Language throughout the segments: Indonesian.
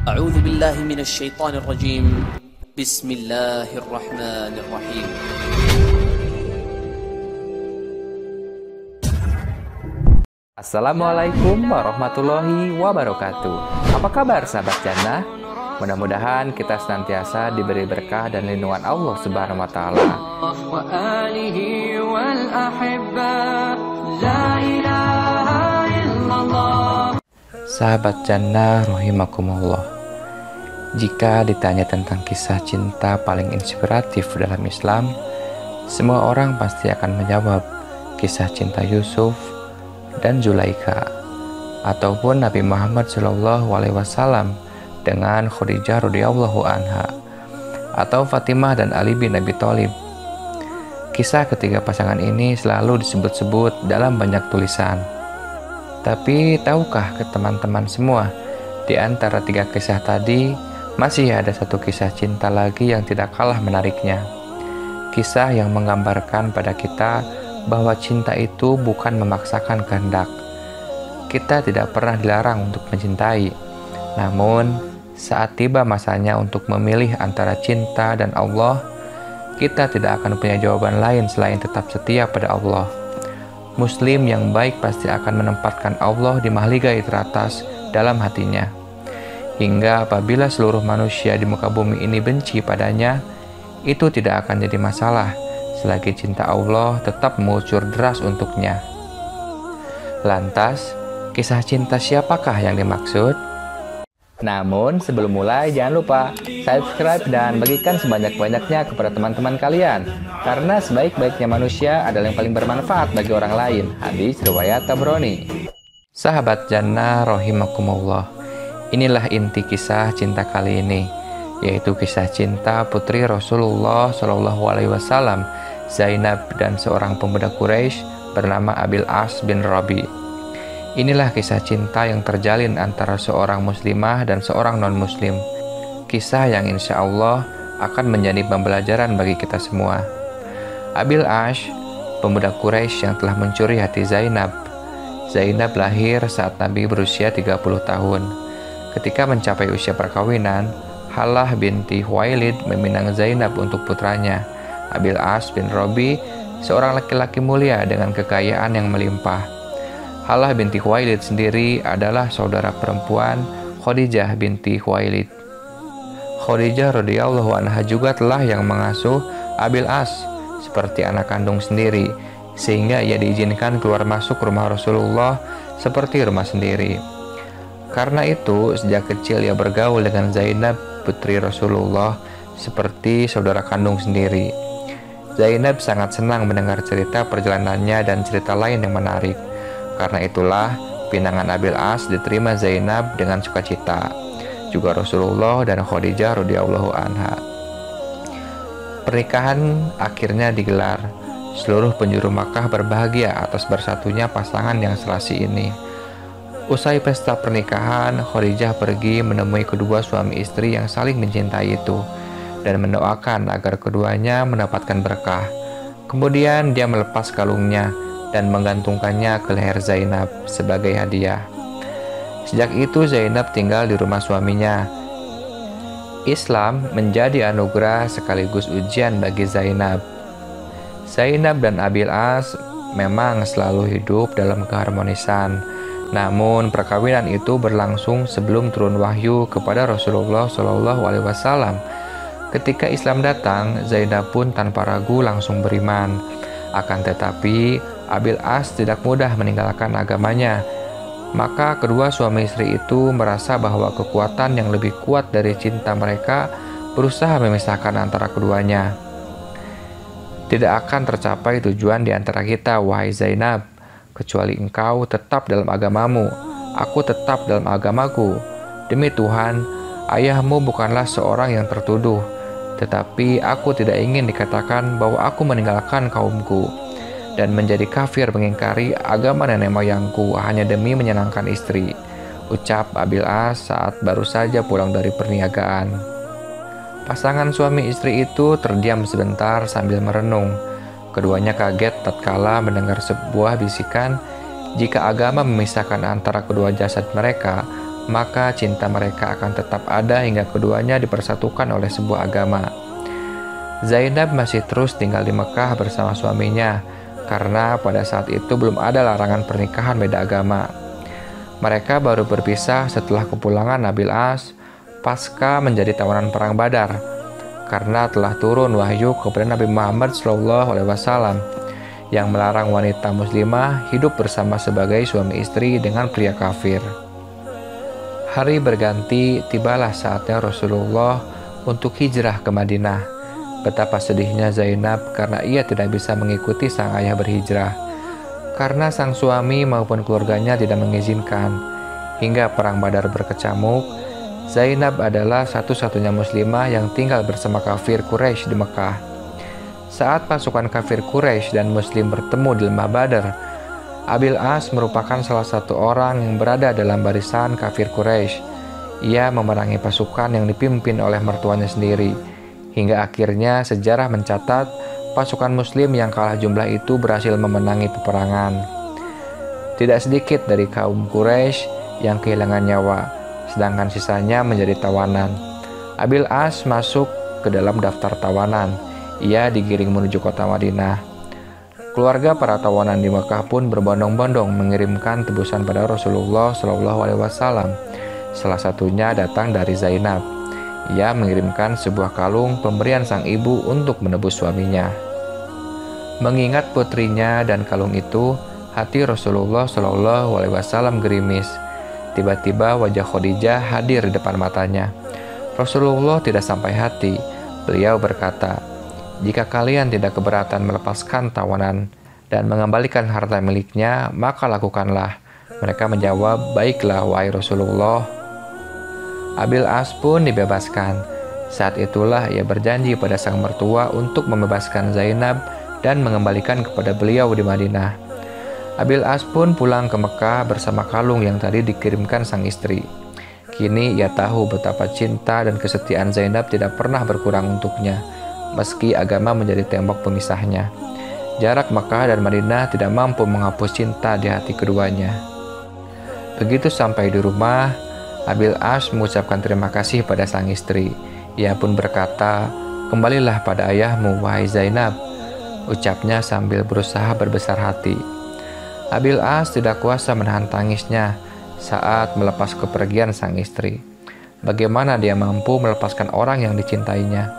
أعوذ بالله من الشيطان الرجيم بسم الله الرحمن الرحيم Assalamualaikum warahmatullahi wabarakatuh. Apa kabar sahabat jannah? Mudah-mudahan kita senantiasa diberi berkah dan lindungan Allah Subhanahu wa taala. Sahabat jannah rahimakumullah. Jika ditanya tentang kisah cinta paling inspiratif dalam Islam, semua orang pasti akan menjawab kisah cinta Yusuf dan Zulaikha, ataupun Nabi Muhammad SAW dengan Khadijah radhiyallahu anha, atau Fatimah dan Ali bin Abi Thalib. Kisah ketiga pasangan ini selalu disebut-sebut dalam banyak tulisan. Tapi tahukah ke teman-teman semua, di antara tiga kisah tadi masih ada satu kisah cinta lagi yang tidak kalah menariknya. Kisah yang menggambarkan pada kita bahwa cinta itu bukan memaksakan kehendak. Kita tidak pernah dilarang untuk mencintai. Namun, saat tiba masanya untuk memilih antara cinta dan Allah, kita tidak akan punya jawaban lain selain tetap setia pada Allah. Muslim yang baik pasti akan menempatkan Allah di mahligai teratas dalam hatinya. Hingga apabila seluruh manusia di muka bumi ini benci padanya, itu tidak akan jadi masalah selagi cinta Allah tetap mengucur deras untuknya. Lantas, kisah cinta siapakah yang dimaksud? Namun, sebelum mulai jangan lupa subscribe dan bagikan sebanyak-banyaknya kepada teman-teman kalian. Karena sebaik-baiknya manusia adalah yang paling bermanfaat bagi orang lain. Hadis riwayat Tabrani. Sahabat jannah rahimakumullah. Inilah inti kisah cinta kali ini, yaitu kisah cinta putri Rasulullah SAW, Zainab, dan seorang pemuda Quraisy bernama Abil As bin Rabi. Inilah kisah cinta yang terjalin antara seorang muslimah dan seorang non-muslim. Kisah yang insya Allah akan menjadi pembelajaran bagi kita semua. Abil As, pemuda Quraisy yang telah mencuri hati Zainab. Zainab lahir saat Nabi berusia 30 tahun. Ketika mencapai usia perkawinan, Halah binti Khuwailid meminang Zainab untuk putranya, Abil As bin Rabi, seorang laki-laki mulia dengan kekayaan yang melimpah. Halah binti Khuwailid sendiri adalah saudara perempuan Khadijah binti Khuwailid. Khadijah radhiyallahu anha juga telah yang mengasuh Abil As seperti anak kandung sendiri, sehingga ia diizinkan keluar masuk rumah Rasulullah seperti rumah sendiri. Karena itu, sejak kecil ia bergaul dengan Zainab putri Rasulullah seperti saudara kandung sendiri. Zainab sangat senang mendengar cerita perjalanannya dan cerita lain yang menarik. Karena itulah, pinangan Abil As diterima Zainab dengan sukacita. Juga Rasulullah dan Khadijah radhiyallahu anha. Pernikahan akhirnya digelar. Seluruh penjuru Makkah berbahagia atas bersatunya pasangan yang serasi ini. Usai pesta pernikahan, Khadijah pergi menemui kedua suami istri yang saling mencintai itu dan mendoakan agar keduanya mendapatkan berkah. Kemudian dia melepas kalungnya dan menggantungkannya ke leher Zainab sebagai hadiah. Sejak itu Zainab tinggal di rumah suaminya. Islam menjadi anugerah sekaligus ujian bagi Zainab. Zainab dan Abil As memang selalu hidup dalam keharmonisan. Namun perkawinan itu berlangsung sebelum turun wahyu kepada Rasulullah SAW. Ketika Islam datang, Zainab pun tanpa ragu langsung beriman. Akan tetapi Abil As tidak mudah meninggalkan agamanya. Maka kedua suami istri itu merasa bahwa kekuatan yang lebih kuat dari cinta mereka berusaha memisahkan antara keduanya. Tidak akan tercapai tujuan di antara kita, wahai Zainab, kecuali engkau tetap dalam agamamu, aku tetap dalam agamaku. Demi Tuhan, ayahmu bukanlah seorang yang tertuduh, tetapi aku tidak ingin dikatakan bahwa aku meninggalkan kaumku dan menjadi kafir mengingkari agama nenek moyangku hanya demi menyenangkan istri, ucap Abil As saat baru saja pulang dari perniagaan. Pasangan suami istri itu terdiam sebentar sambil merenung. Keduanya kaget tatkala mendengar sebuah bisikan, jika agama memisahkan antara kedua jasad mereka, maka cinta mereka akan tetap ada hingga keduanya dipersatukan oleh sebuah agama. Zainab masih terus tinggal di Mekah bersama suaminya, karena pada saat itu belum ada larangan pernikahan beda agama. Mereka baru berpisah setelah kepulangan Abil As pasca menjadi tawanan perang Badar, karena telah turun wahyu kepada Nabi Muhammad SAW yang melarang wanita muslimah hidup bersama sebagai suami istri dengan pria kafir. Hari berganti, tibalah saatnya Rasulullah untuk hijrah ke Madinah. Betapa sedihnya Zainab karena ia tidak bisa mengikuti sang ayah berhijrah, karena sang suami maupun keluarganya tidak mengizinkan. Hingga perang Badar berkecamuk, Zainab adalah satu-satunya muslimah yang tinggal bersama kafir Quraisy di Mekah. Saat pasukan kafir Quraisy dan muslim bertemu di lembah Badar, Abil As merupakan salah satu orang yang berada dalam barisan kafir Quraisy. Ia memerangi pasukan yang dipimpin oleh mertuanya sendiri, hingga akhirnya sejarah mencatat pasukan muslim yang kalah jumlah itu berhasil memenangi peperangan. Tidak sedikit dari kaum Quraisy yang kehilangan nyawa, sedangkan sisanya menjadi tawanan. Abil As masuk ke dalam daftar tawanan. Ia digiring menuju kota Madinah. Keluarga para tawanan di Mekah pun berbondong-bondong mengirimkan tebusan pada Rasulullah SAW. Salah satunya datang dari Zainab. Ia mengirimkan sebuah kalung pemberian sang ibu untuk menebus suaminya. Mengingat putrinya dan kalung itu, hati Rasulullah SAW gerimis. Tiba-tiba wajah Khadijah hadir di depan matanya. Rasulullah tidak sampai hati. Beliau berkata, "Jika kalian tidak keberatan melepaskan tawanan dan mengembalikan harta miliknya, maka lakukanlah." Mereka menjawab, "Baiklah, wahai Rasulullah." Abil As pun dibebaskan. Saat itulah ia berjanji pada sang mertua untuk membebaskan Zainab dan mengembalikan kepada beliau di Madinah. Abil As pun pulang ke Mekah bersama kalung yang tadi dikirimkan sang istri. Kini ia tahu betapa cinta dan kesetiaan Zainab tidak pernah berkurang untuknya, meski agama menjadi tembok pemisahnya. Jarak Mekah dan Madinah tidak mampu menghapus cinta di hati keduanya. Begitu sampai di rumah, Abil As mengucapkan terima kasih pada sang istri. Ia pun berkata, "Kembalilah pada ayahmu, wahai Zainab," ucapnya sambil berusaha berbesar hati. Abil As tidak kuasa menahan tangisnya saat melepas kepergian sang istri. Bagaimana dia mampu melepaskan orang yang dicintainya,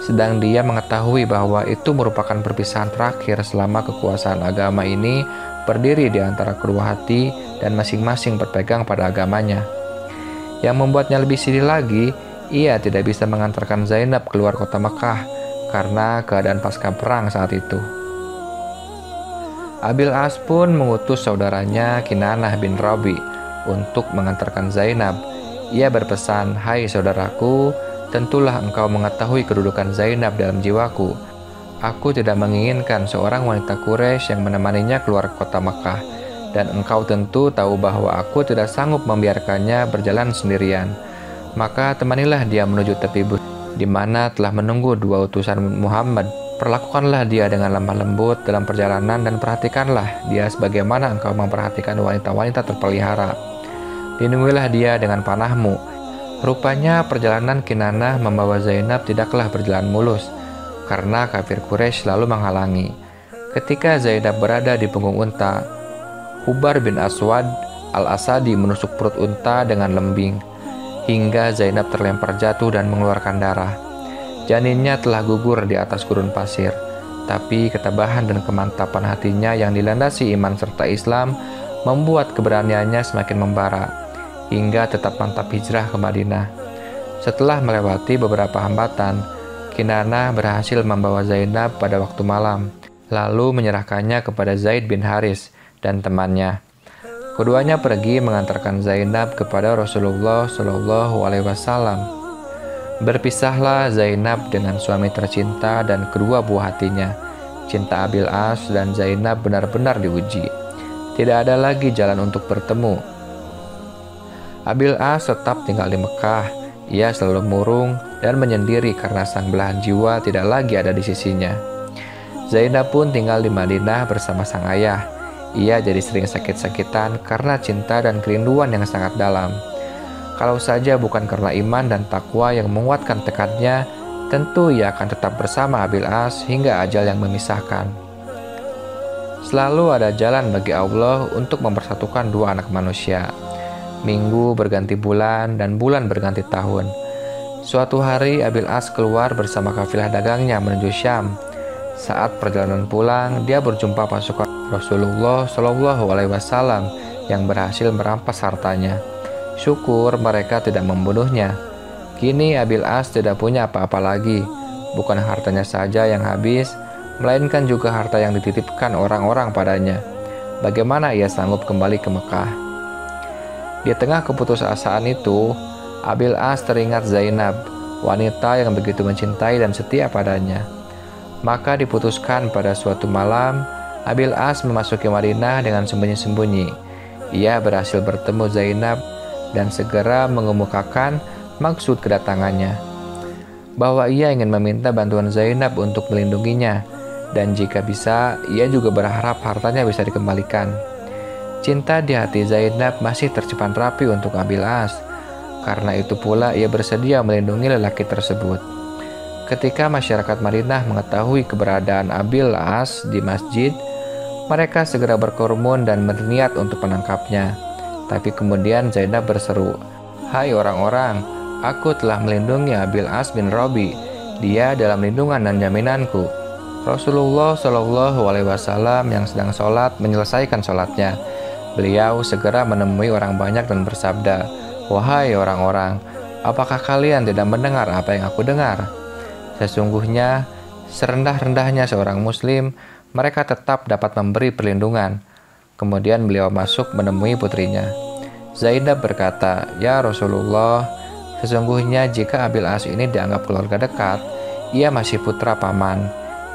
sedang dia mengetahui bahwa itu merupakan perpisahan terakhir selama kekuasaan agama ini berdiri di antara kedua hati dan masing-masing berpegang pada agamanya. Yang membuatnya lebih sedih lagi, ia tidak bisa mengantarkan Zainab keluar kota Mekah karena keadaan pasca perang saat itu. Abil As pun mengutus saudaranya Kinanah bin Rabi untuk mengantarkan Zainab. Ia berpesan, "Hai saudaraku, tentulah engkau mengetahui kedudukan Zainab dalam jiwaku. Aku tidak menginginkan seorang wanita Quraisy yang menemaninya keluar kota Mekah, dan engkau tentu tahu bahwa aku tidak sanggup membiarkannya berjalan sendirian. Maka temanilah dia menuju tepi bukit di mana telah menunggu dua utusan Muhammad. Perlakukanlah dia dengan lemah lembut dalam perjalanan dan perhatikanlah dia sebagaimana engkau memperhatikan wanita-wanita terpelihara. Lindungilah dia dengan panahmu." Rupanya perjalanan Kinanah membawa Zainab tidaklah berjalan mulus, karena kafir Quraisy selalu menghalangi. Ketika Zainab berada di punggung unta, Hubar bin Aswad al-Asadi menusuk perut unta dengan lembing, hingga Zainab terlempar jatuh dan mengeluarkan darah. Janinnya telah gugur di atas gurun pasir, tapi ketabahan dan kemantapan hatinya yang dilandasi iman serta Islam membuat keberaniannya semakin membara, hingga tetap mantap hijrah ke Madinah. Setelah melewati beberapa hambatan, Kinanah berhasil membawa Zainab pada waktu malam, lalu menyerahkannya kepada Zaid bin Haris dan temannya. Keduanya pergi mengantarkan Zainab kepada Rasulullah SAW. Berpisahlah Zainab dengan suami tercinta dan kedua buah hatinya. Cinta Abil As dan Zainab benar-benar diuji. Tidak ada lagi jalan untuk bertemu. Abil As tetap tinggal di Mekah. Ia selalu murung dan menyendiri karena sang belahan jiwa tidak lagi ada di sisinya. Zainab pun tinggal di Madinah bersama sang ayah. Ia jadi sering sakit-sakitan karena cinta dan kerinduan yang sangat dalam. Kalau saja bukan karena iman dan takwa yang menguatkan tekadnya, tentu ia akan tetap bersama Abil As hingga ajal yang memisahkan. Selalu ada jalan bagi Allah untuk mempersatukan dua anak manusia. Minggu berganti bulan dan bulan berganti tahun. Suatu hari Abil As keluar bersama kafilah dagangnya menuju Syam. Saat perjalanan pulang, dia berjumpa pasukan Rasulullah Shallallahu Alaihi Wasallam yang berhasil merampas hartanya. Syukur mereka tidak membunuhnya. Kini Abil As tidak punya apa-apa lagi. Bukan hartanya saja yang habis, melainkan juga harta yang dititipkan orang-orang padanya. Bagaimana ia sanggup kembali ke Mekah? Di tengah keputusasaan itu, Abil As teringat Zainab, wanita yang begitu mencintai dan setia padanya. Maka diputuskan pada suatu malam, Abil As memasuki Madinah dengan sembunyi-sembunyi. Ia berhasil bertemu Zainab dan segera mengemukakan maksud kedatangannya, bahwa ia ingin meminta bantuan Zainab untuk melindunginya, dan jika bisa, ia juga berharap hartanya bisa dikembalikan. Cinta di hati Zainab masih tersimpan rapi untuk Abil As, karena itu pula ia bersedia melindungi lelaki tersebut. Ketika masyarakat Madinah mengetahui keberadaan Abil As di masjid, mereka segera berkerumun dan berniat untuk menangkapnya. Tapi kemudian Zainab berseru, "Hai orang-orang, aku telah melindungi Abil As bin Robi. Dia dalam lindungan dan jaminanku." Rasulullah Shallallahu Alaihi Wasallam yang sedang sholat menyelesaikan sholatnya. Beliau segera menemui orang banyak dan bersabda, "Wahai orang-orang, apakah kalian tidak mendengar apa yang aku dengar? Sesungguhnya, serendah-rendahnya seorang muslim, mereka tetap dapat memberi perlindungan." Kemudian beliau masuk menemui putrinya. Zainab berkata, "Ya Rasulullah, sesungguhnya jika Abil As ini dianggap keluarga dekat, ia masih putra paman.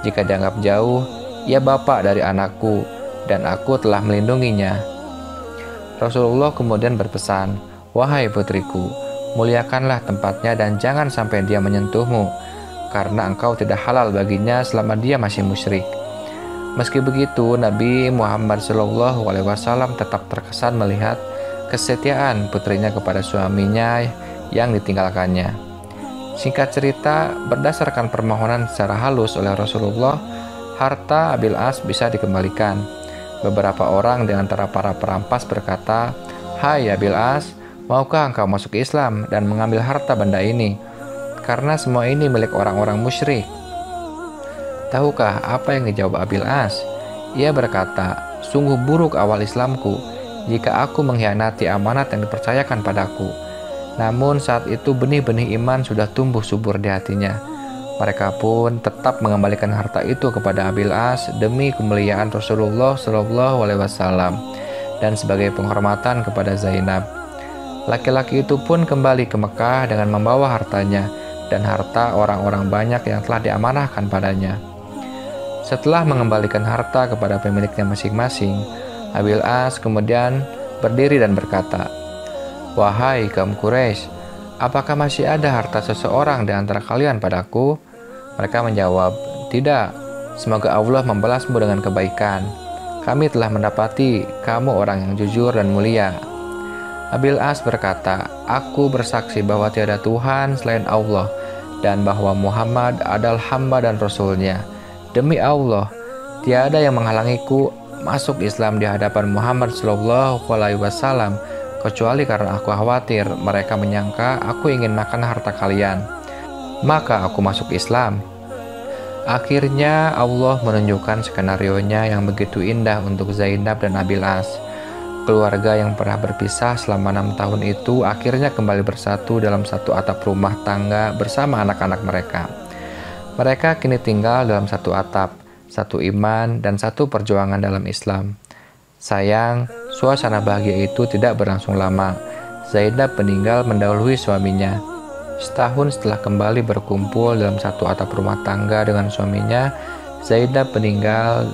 Jika dianggap jauh, ia bapak dari anakku, dan aku telah melindunginya." Rasulullah kemudian berpesan, "Wahai putriku, muliakanlah tempatnya dan jangan sampai dia menyentuhmu, karena engkau tidak halal baginya selama dia masih musyrik." Meski begitu, Nabi Muhammad SAW tetap terkesan melihat kesetiaan putrinya kepada suaminya yang ditinggalkannya. Singkat cerita, berdasarkan permohonan secara halus oleh Rasulullah, harta Abil As bisa dikembalikan. Beberapa orang di antara para perampas berkata, "Hai Abil As, maukah engkau masuk Islam dan mengambil harta benda ini? Karena semua ini milik orang-orang musyrik." Tahukah apa yang dijawab Abil As? Ia berkata, "Sungguh buruk awal Islamku jika aku mengkhianati amanat yang dipercayakan padaku." Namun saat itu benih-benih iman sudah tumbuh subur di hatinya. Mereka pun tetap mengembalikan harta itu kepada Abil As demi kemuliaan Rasulullah SAW dan sebagai penghormatan kepada Zainab. Laki-laki itu pun kembali ke Mekah dengan membawa hartanya dan harta orang-orang banyak yang telah diamanahkan padanya. Setelah mengembalikan harta kepada pemiliknya masing-masing, Abil As kemudian berdiri dan berkata, "Wahai kaum Quraisy, apakah masih ada harta seseorang di antara kalian padaku?" Mereka menjawab, "Tidak, semoga Allah membalasmu dengan kebaikan. Kami telah mendapati kamu orang yang jujur dan mulia." Abil As berkata, "Aku bersaksi bahwa tiada Tuhan selain Allah dan bahwa Muhammad adalah hamba dan Rasul-Nya. Demi Allah, tiada yang menghalangiku masuk Islam di hadapan Muhammad SAW kecuali karena aku khawatir mereka menyangka aku ingin makan harta kalian. Maka aku masuk Islam." Akhirnya Allah menunjukkan skenario-Nya yang begitu indah untuk Zainab dan Abil As. Keluarga yang pernah berpisah selama 6 tahun itu akhirnya kembali bersatu dalam satu atap rumah tangga bersama anak-anak mereka. Mereka kini tinggal dalam satu atap, satu iman, dan satu perjuangan dalam Islam. Sayang, suasana bahagia itu tidak berlangsung lama. Zainab meninggal mendahului suaminya. Setahun setelah kembali berkumpul dalam satu atap rumah tangga dengan suaminya, Zainab meninggal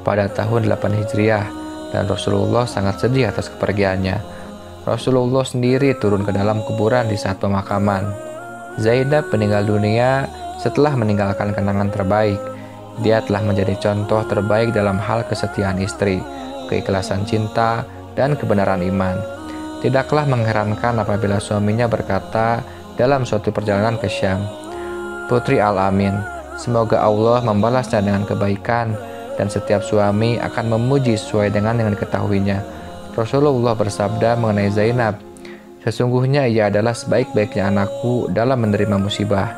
pada tahun 8 Hijriah, dan Rasulullah sangat sedih atas kepergiannya. Rasulullah sendiri turun ke dalam kuburan di saat pemakaman. Zainab meninggal dunia setelah meninggalkan kenangan terbaik. Dia telah menjadi contoh terbaik dalam hal kesetiaan istri, keikhlasan cinta, dan kebenaran iman. Tidaklah mengherankan apabila suaminya berkata dalam suatu perjalanan ke Syam, "Putri Al-Amin, semoga Allah membalasnya dengan kebaikan," dan setiap suami akan memuji sesuai dengan yang diketahuinya. Rasulullah bersabda mengenai Zainab, "Sesungguhnya ia adalah sebaik-baiknya anakku dalam menerima musibah."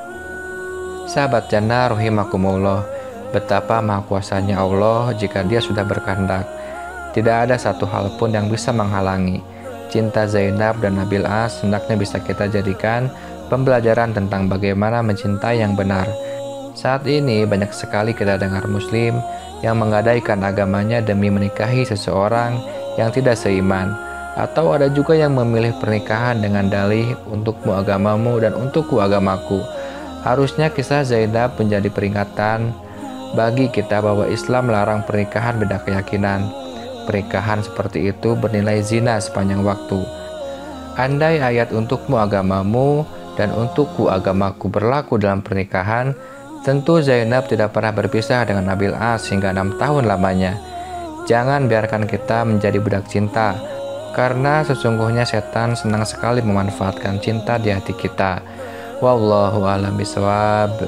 Sahabat jannah rahimakumullah, betapa maha kuasanya Allah jika Dia sudah berkehendak. Tidak ada satu hal pun yang bisa menghalangi. Cinta Zainab dan Nabil As hendaknya bisa kita jadikan pembelajaran tentang bagaimana mencintai yang benar. Saat ini banyak sekali kita dengar muslim yang menggadaikan agamanya demi menikahi seseorang yang tidak seiman. Atau ada juga yang memilih pernikahan dengan dalih untukmu agamamu dan untukku agamaku. Harusnya kisah Zainab menjadi peringatan bagi kita bahwa Islam melarang pernikahan beda keyakinan. Pernikahan seperti itu bernilai zina sepanjang waktu. Andai ayat untukmu agamamu dan untukku agamaku berlaku dalam pernikahan, tentu Zainab tidak pernah berpisah dengan Nabil As hingga 6 tahun lamanya. Jangan biarkan kita menjadi budak cinta, karena sesungguhnya setan senang sekali memanfaatkan cinta di hati kita. Wallahu a'lam bishawab.